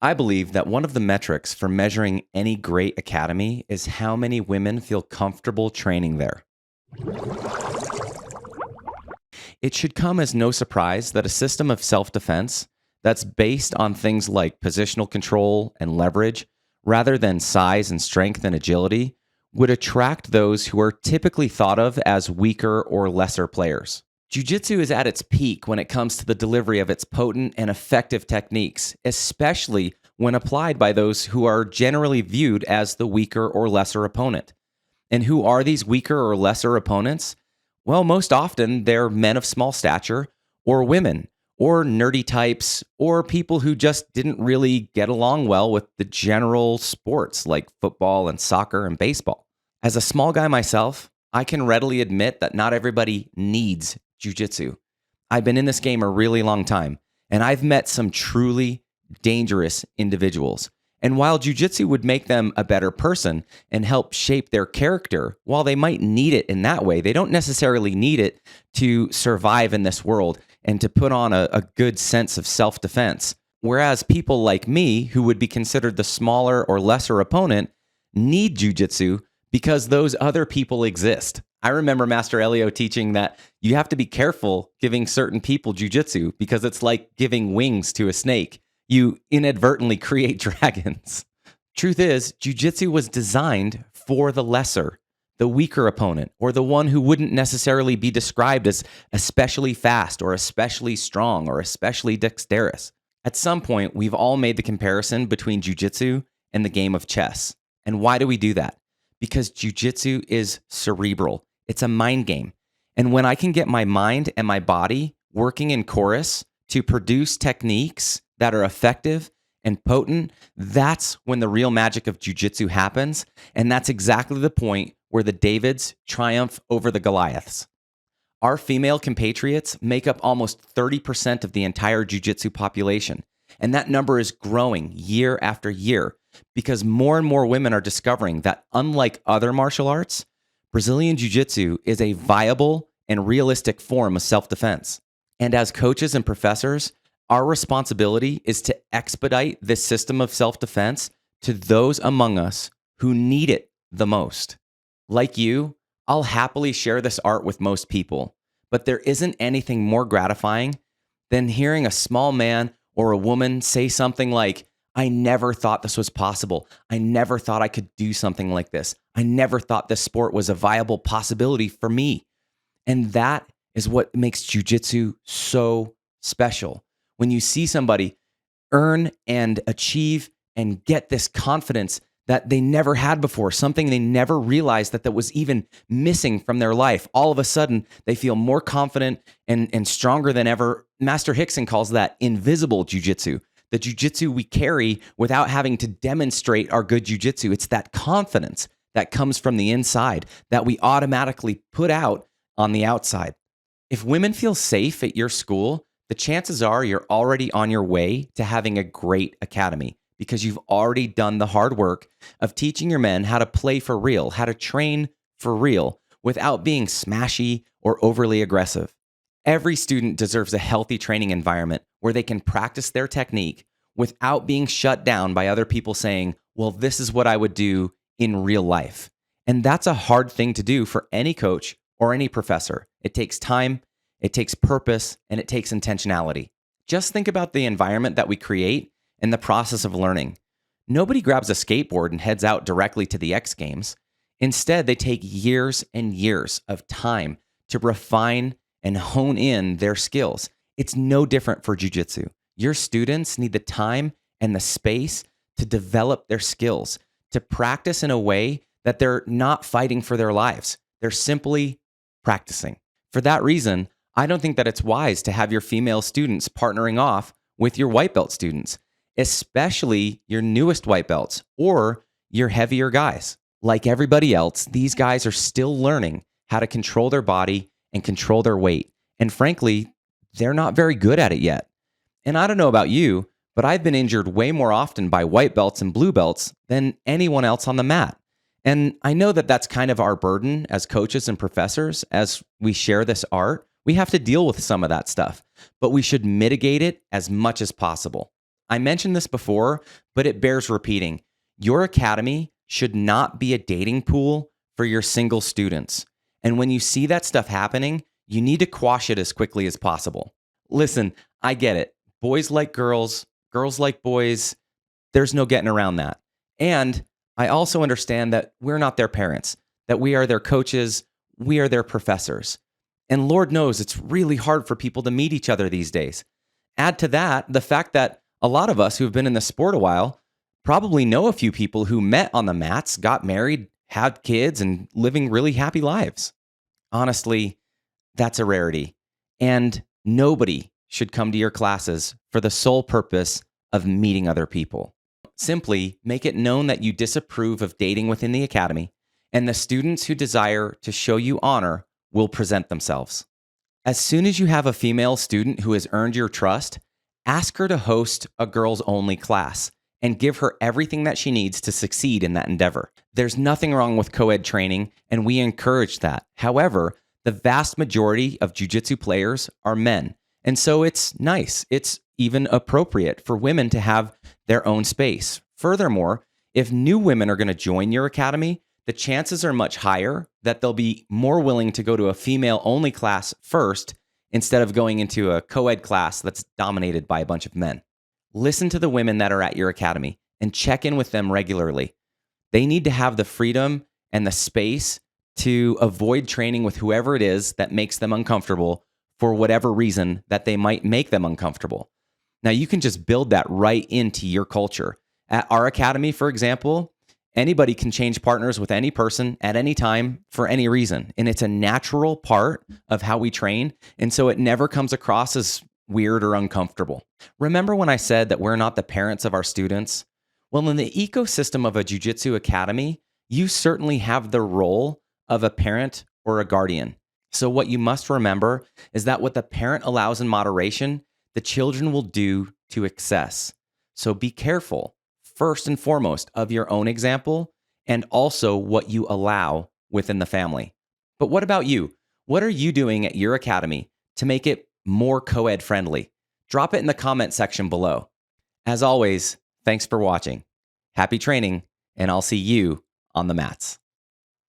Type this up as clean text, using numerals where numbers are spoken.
I believe that one of the metrics for measuring any great academy is how many women feel comfortable training there. It should come as no surprise that a system of self-defense that's based on things like positional control and leverage, rather than size and strength and agility, would attract those who are typically thought of as weaker or lesser players. Jiu-jitsu is at its peak when it comes to the delivery of its potent and effective techniques, especially when applied by those who are generally viewed as the weaker or lesser opponent. And who are these weaker or lesser opponents? Well, most often they're men of small stature, or women, or nerdy types, or people who just didn't really get along well with the general sports like football and soccer and baseball. As a small guy myself, I can readily admit that not everybody needs jiu-jitsu. I've been in this game a really long time, and I've met some truly dangerous individuals. And while jiu-jitsu would make them a better person and help shape their character, while they might need it in that way, they don't necessarily need it to survive in this world and to put on a good sense of self-defense. Whereas people like me, who would be considered the smaller or lesser opponent, need jiu-jitsu because those other people exist. I remember Master Elio teaching that you have to be careful giving certain people jiu-jitsu because it's like giving wings to a snake. You inadvertently create dragons. Truth is, jiu-jitsu was designed for the lesser, the weaker opponent, or the one who wouldn't necessarily be described as especially fast or especially strong or especially dexterous. At some point, we've all made the comparison between jiu-jitsu and the game of chess. And why do we do that? Because jiu-jitsu is cerebral. It's a mind game. And when I can get my mind and my body working in chorus to produce techniques that are effective and potent, that's when the real magic of jiu-jitsu happens. And that's exactly the point where the Davids triumph over the Goliaths. Our female compatriots make up almost 30% of the entire jiu-jitsu population. And that number is growing year after year because more and more women are discovering that unlike other martial arts, Brazilian jiu-jitsu is a viable and realistic form of self-defense. And as coaches and professors, our responsibility is to expedite this system of self-defense to those among us who need it the most. Like you, I'll happily share this art with most people, but there isn't anything more gratifying than hearing a small man or a woman say something like, "I never thought this was possible. I never thought I could do something like this. I never thought this sport was a viable possibility for me." And that is what makes jiu-jitsu so special. When you see somebody earn and achieve and get this confidence that they never had before, something they never realized that was even missing from their life, all of a sudden they feel more confident and stronger than ever. Master Hickson calls that invisible jiu-jitsu, the jiu-jitsu we carry without having to demonstrate our good jiu-jitsu. It's that confidence that comes from the inside that we automatically put out on the outside. If women feel safe at your school, the chances are you're already on your way to having a great academy because you've already done the hard work of teaching your men how to play for real, how to train for real without being smashy or overly aggressive. Every student deserves a healthy training environment where they can practice their technique without being shut down by other people saying, "Well, this is what I would do in real life." And that's a hard thing to do for any coach or any professor. It takes time, it takes purpose, and it takes intentionality. Just think about the environment that we create in the process of learning. Nobody grabs a skateboard and heads out directly to the X Games. Instead, they take years and years of time to refine and hone in their skills. It's no different for jiu-jitsu. Your students need the time and the space to develop their skills, to practice in a way that they're not fighting for their lives. They're simply practicing. For that reason, I don't think that it's wise to have your female students partnering off with your white belt students, especially your newest white belts or your heavier guys. Like everybody else, these guys are still learning how to control their body and control their weight. And frankly, they're not very good at it yet. And I don't know about you, but I've been injured way more often by white belts and blue belts than anyone else on the mat. And I know that that's kind of our burden as coaches and professors as we share this art. We have to deal with some of that stuff, but we should mitigate it as much as possible. I mentioned this before, but it bears repeating. Your academy should not be a dating pool for your single students. And when you see that stuff happening, you need to quash it as quickly as possible. Listen, I get it. Boys like girls, girls like boys. There's no getting around that. And I also understand that we're not their parents, that we are their coaches, we are their professors. And Lord knows it's really hard for people to meet each other these days. Add to that the fact that a lot of us who've been in the sport a while probably know a few people who met on the mats, got married, had kids, and living really happy lives. Honestly, that's a rarity. And nobody should come to your classes for the sole purpose of meeting other people. Simply make it known that you disapprove of dating within the academy, and the students who desire to show you honor will present themselves. As soon as you have a female student who has earned your trust, ask her to host a girls only class and give her everything that she needs to succeed in that endeavor. There's nothing wrong with co-ed training, and we encourage that. However, the vast majority of jiu-jitsu players are men. And so it's nice. It's even appropriate for women to have their own space. Furthermore, if new women are going to join your academy, the chances are much higher that they'll be more willing to go to a female-only class first instead of going into a co-ed class that's dominated by a bunch of men. Listen to the women that are at your academy and check in with them regularly. They need to have the freedom and the space to avoid training with whoever it is that makes them uncomfortable for whatever reason that they might make them uncomfortable. Now, you can just build that right into your culture. At our academy, for example, anybody can change partners with any person at any time for any reason. And it's a natural part of how we train. And so it never comes across as weird or uncomfortable. Remember when I said that we're not the parents of our students? Well, in the ecosystem of a jiu-jitsu academy, you certainly have the role of a parent or a guardian. So what you must remember is that what the parent allows in moderation, the children will do to excess. So be careful, first and foremost, of your own example and also what you allow within the family. But what about you? What are you doing at your academy to make it more co-ed friendly? Drop it in the comment section below. As always, thanks for watching. Happy training, and I'll see you on the mats.